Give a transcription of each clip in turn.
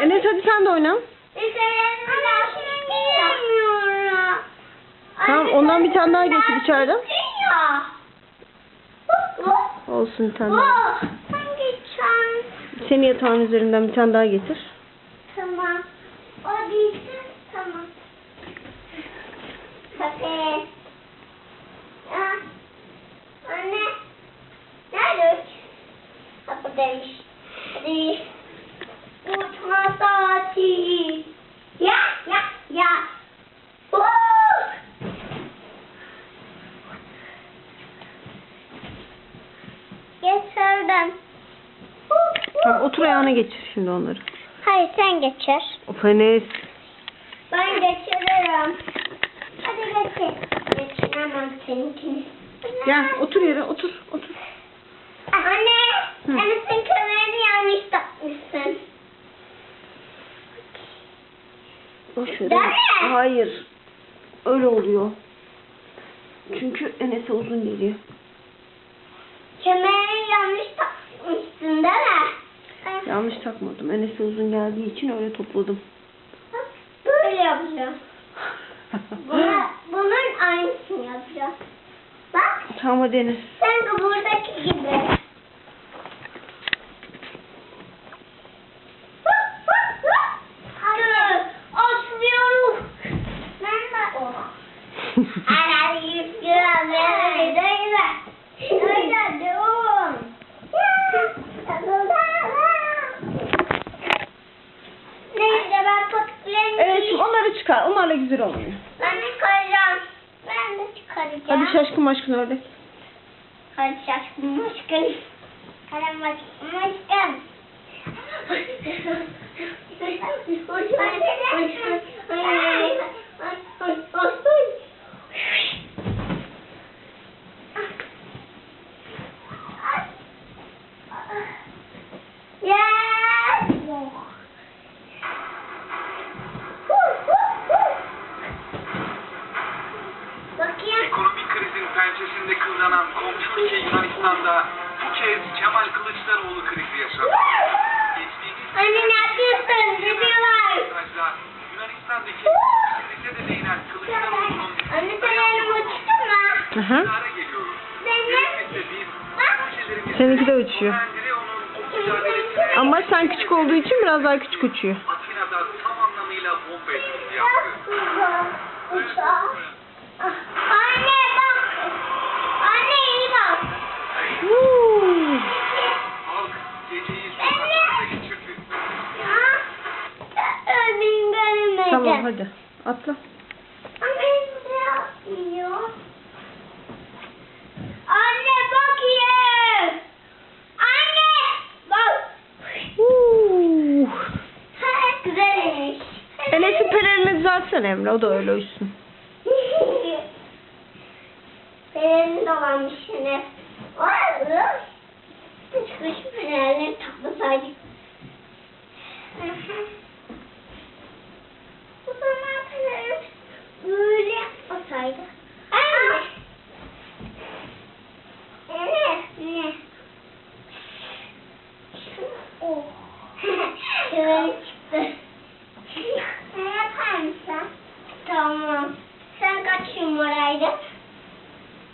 Enes hadi sen de oyna. Tamam ondan bir tane daha getir içeriden. Olsun bir tane daha. Senin yatağın üzerinden bir tane daha getir. Tamam. O değilsin. Tamam. Tabii. Anne. Nerede? Kapıdaymış. Hadi. Uçma saati. Ya. Geç oradan. Tamam otur ayağına geçir şimdi onları. Hayır sen geçir. Of Enes. Ben geçiririm. Hadi geçir. Geçiremem seninkini. Gel otur yere otur. Anne. Hı. Enes'in kemerini yanlış takmışsın. Boş ver. Değil mi? Hayır. Öyle oluyor. Çünkü Enes'e uzun geliyor. Kemerini yanlış takmışsın değil mi? Yanlış takmadım. Enes'e uzun geldiği için öyle topladım. Bak, böyle yapacağım. Bunun aynısını yapacağım. Bak. Tamam hadi Enes. Sen buradaki gibi. Dur. Aslıyorum. Ben de o. Hadi 100 gram ver. Öyle dur. Neyse ben patiklerimi Evet şimdi onları çıkar. Onlarla güzel olmuyor. Ben de çıkaracağım. Ben de çıkaracağım. Hadi şaşkın maşkın ördek. Hadi şaşkın maşkın. Hadi maşkın maşkın. Ekonomik krizin pençesinde kıvranan komşu ülke Yunanistan'da bu kez Kemal Kılıçdaroğlu krizi yaşadı. Geçtiğimiz Anne ne yapıyorsun? Gidiyorlar. röportajda Yunanistan'daki krize de değinen Kılıçdaroğlu'nun Anne sen yanıma uçtun mu? Aha. iktidara geliyoruz. Zeynep. Birlikte biz projelerimizi Seninki de uçuyor. Andreo'nun mücadelesine Ama sen küçük olduğu için biraz daha küçük uçuyor. Atina'da tam anlamıyla bomba etkisi yaptı. Anne bak. Anne iyi bak. Halk geceyi sokaklarda geçirdi. Örneğin görmedim. Tamam hadi. Atla. Anne ne yapıyor? Anne bak ye. Anne bak. Güzelmiş. Enes'in pelerini düzeltsene Emre. O da öyle uysun. Benim dolanmış yine. Var çıkmış fenerleri toplasaydık. O zaman fenerleri böyle yapmasaydı. Anne. Ne? Oh. Fener çıktı. Ne yapar mısın? Tamam. Sen kaç numaraydın?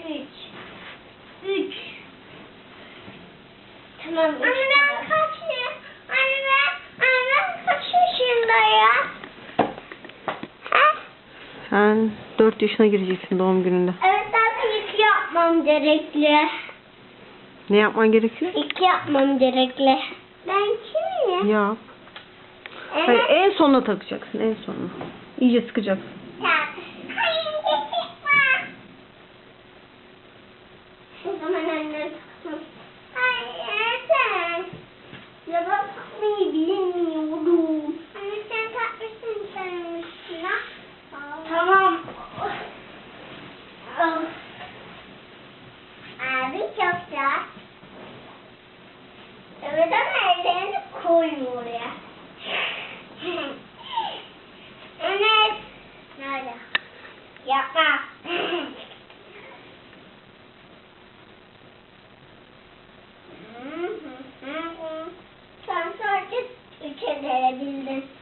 3. Tamam. Anne ben kaç ya? Anne ben kaç yaşındayım? Ha? Sen 4 yaşına gireceksin doğum gününde. Evet zaten 2 yapmam gerekli. Ne yapman gerekiyor? 2 yapmam gerekli. Ben kimim? Yap. Hayır en sonuna takacaksın en sonuna. İyice sıkacaksın. Hayır geçikme. O zaman annem takmasın. Hayır sen. Ya ben takmayı bilmiyorum. Anne sen takmışsın senin üstüne. Tamam. Abi çok güzel. Evet ama ellerini koyma oraya. Evet. Nerede? Yapma. Sen sadece ülkeleri Bildin.